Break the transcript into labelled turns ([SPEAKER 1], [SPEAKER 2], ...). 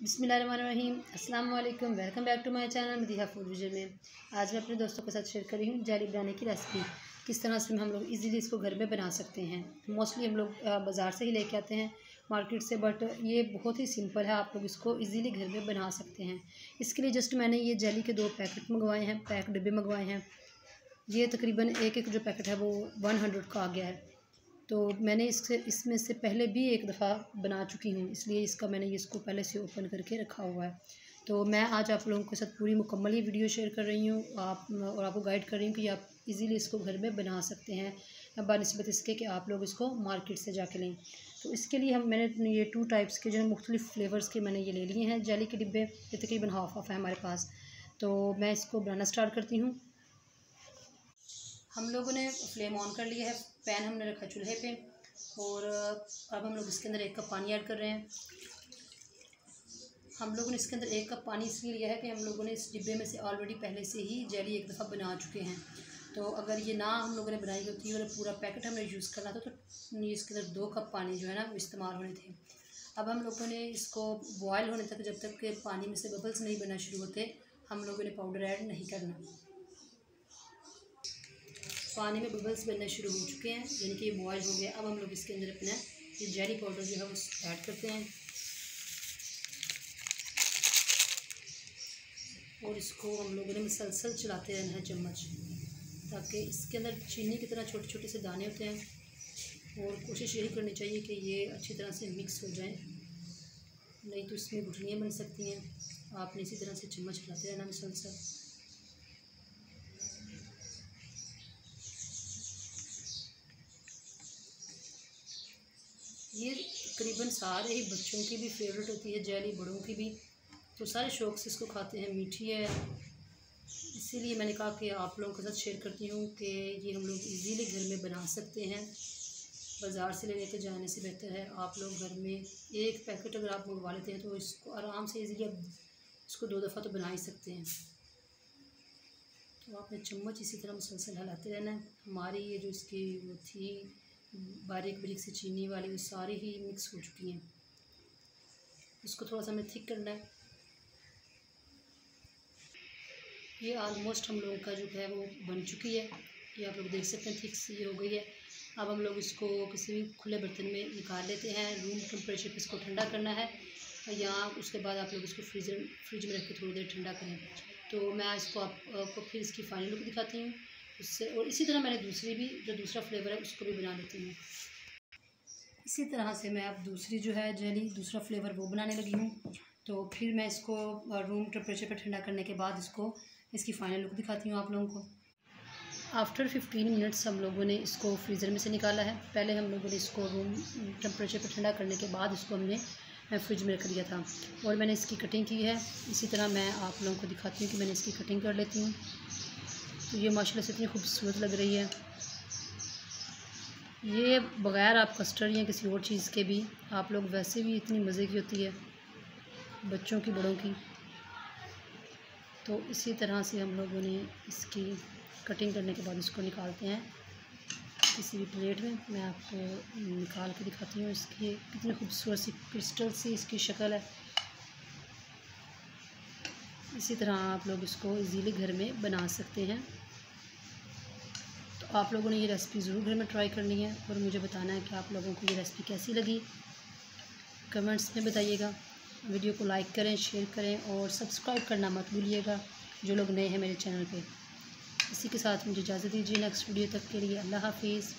[SPEAKER 1] बिस्मिल्लाहिर्रहमानिर्रहीम, अस्सलाम वालेकुम। Welcome back to my channel Madiha food vision में। आज मैं अपने दोस्तों के साथ शेयर कर रही हूँ जेली बनाने की रेसिपी। किस तरह से हम लोग इजीली इसको घर में बना सकते हैं। मोस्टली हम लोग बाज़ार से ही लेके आते हैं मार्केट से, बट ये बहुत ही सिंपल है। आप लोग इसको इजीली घर में बना सकते हैं। इसके लिए जस्ट मैंने ये जेली के 2 पैकेट मंगवाए हैं, पैक डिब्बे मंगवाए हैं। ये तकरीबन एक जो पैकेट है वो 100 का आ गया है। तो मैंने इसमें से पहले भी एक दफ़ा बना चुकी हूँ, इसलिए मैंने इसको पहले से ओपन करके रखा हुआ है। तो मैं आज आप लोगों के साथ पूरी मुकम्मल ही वीडियो शेयर कर रही हूँ और आपको गाइड कर रही हूँ कि आप इजीली इसको घर में बना सकते हैं बनिस्बत इसके कि आप लोग इसको मार्केट से जाके लें। तो इसके लिए मैंने ये 2 टाइप्स के जो है मुख्तलिफ़ फ्लेवर्स के मैंने ये ले लिए हैं जेली के डिब्बे। ये तकरीबन हाफ है हमारे पास। तो मैं इसको बनाना स्टार्ट करती हूँ। हम लोगों ने फ्लेम ऑन कर लिया है, पैन हमने रखा चूल्हे पे और अब हम लोग इसके अंदर 1 कप पानी ऐड कर रहे हैं। हम लोगों ने इसके अंदर 1 कप पानी इसलिए लिया है कि हम लोगों ने इस डिब्बे में से ऑलरेडी पहले से ही जेली एक दफ़ा बना चुके हैं। तो अगर ये ना हम लोगों ने बनाई होती और पूरा पैकेट हमने यूज़ करना था तो इसके अंदर 2 कप पानी जो है ना वो इस्तेमाल होने थे। अब हम लोगों ने इसको बॉयल होने तक, जब तक के पानी में से बबल्स नहीं बनना शुरू होते, हम लोगों ने पाउडर ऐड नहीं करना। पानी में बबल्स बनना शुरू हो चुके हैं, यानी कि ये बॉयल हो गया। अब हम लोग इसके अंदर अपना ये जेली पाउडर जो है वो ऐड करते हैं और इसको हम लोगों ने मुसलसल चलाते रहना है चम्मच, ताकि इसके अंदर चीनी की तरह छोटे छोटे से दाने होते हैं और कोशिश यही करनी चाहिए कि ये अच्छी तरह से मिक्स हो जाए, नहीं तो इसमें गुठलियाँ बन सकती हैं। आपने इसी तरह से चम्मच चलाते रहना मुसलसल। ये तकरीबन सारे ही बच्चों की भी फेवरेट होती है जेली, बड़ों की भी, तो सारे शौक़ से इसको खाते हैं। मीठी है, इसीलिए मैंने कहा कि आप लोगों के साथ शेयर करती हूँ कि ये हम लोग इजीली घर में बना सकते हैं। बाज़ार से लेने के जाने से बेहतर है आप लोग घर में एक पैकेट अगर आप मंगवा लेते हैं तो इसको आराम से इजीली आप इसको 2 दफ़ा तो बना ही सकते हैं। तो आपने चम्मच इसी तरह मुसलसल हिलाते रहना है। हमारी ये जो इसकी वो थी बारीक बारीक सी चीनी वाली, वो सारी ही मिक्स हो चुकी हैं। इसको थोड़ा सा हमें थिक करना है। ये ऑलमोस्ट हम लोगों का जो है वो बन चुकी है, ये आप लोग देख सकते हैं, थिक सी हो गई है। अब हम लोग इसको किसी भी खुले बर्तन में निकाल लेते हैं। रूम टेम्परेचर पे इसको ठंडा करना है, या उसके बाद आप लोग इसको फ्रिज में रख के थोड़ी देर ठंडा करें। तो मैं इसको आपको फिर इसकी फाइनल लुक दिखाती हूँ उससे। और इसी तरह मैंने दूसरा फ्लेवर है उसको भी बना लेती हूँ। इसी तरह से मैं अब दूसरी जो है जेली, दूसरा फ्लेवर वो बनाने लगी हूँ। तो फिर मैं इसको रूम टेम्परेचर पे ठंडा करने के बाद इसकी फ़ाइनल लुक दिखाती हूँ आप लोगों को। आफ्टर 15 मिनट्स हम लोगों ने इसको फ्रीज़र में से निकाला है। पहले हम लोगों ने इसको रूम टेम्परेचर पे ठंडा करने के बाद इसको हमने फ्रिज में रख दिया था और मैंने इसकी कटिंग की है। इसी तरह मैं आप लोगों को दिखाती हूँ कि मैंने इसकी कटिंग कर लेती हूँ। तो ये माशाल्लाह से इतनी खूबसूरत लग रही है। ये बग़ैर आप कस्टर्ड या किसी और चीज़ के भी आप लोग वैसे भी इतनी मज़े की होती है, बच्चों की बड़ों की। तो इसी तरह से हम लोगों ने इसकी कटिंग करने के बाद इसको निकालते हैं किसी भी प्लेट में। मैं आपको निकाल के दिखाती हूँ इसकी कितनी खूबसूरत सी क्रिस्टल सी इसकी शक्ल है। इसी तरह आप लोग इसको इजीली घर में बना सकते हैं। तो आप लोगों ने ये रेसिपी ज़रूर घर में ट्राई करनी है और मुझे बताना है कि आप लोगों को ये रेसिपी कैसी लगी। कमेंट्स में बताइएगा। वीडियो को लाइक करें, शेयर करें और सब्सक्राइब करना मत भूलिएगा जो लोग नए हैं मेरे चैनल पे। इसी के साथ मुझे इजाज़त दीजिए। नेक्स्ट वीडियो तक के लिए अल्लाह हाफिज़।